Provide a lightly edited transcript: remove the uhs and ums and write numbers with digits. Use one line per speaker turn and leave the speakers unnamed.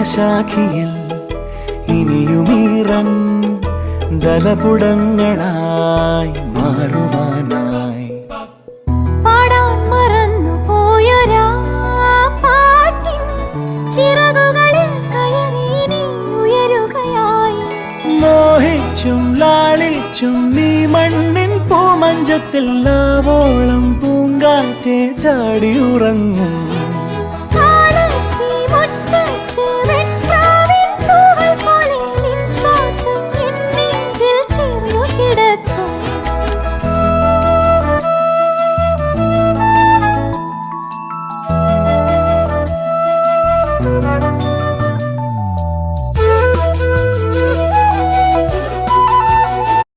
പ്രണയശാഖിയിൽ ഇനിയുമീറൻ ദലപുടങ്ങളായി മാറുവാനായി
പാടാൻ മറന്നു പോയൊരാ പാട്ടിൻ ചിറകുകളിൽ കയറി നീ ഉയരുകയായി.
മോഹിച്ചും ലാളിച്ചും നീ മണ്ണിൻ പൂമഞ്ചത്തിൽ ആവോളം പൂങ്കാറ്റെ ചാടി ഉറങ്ങും.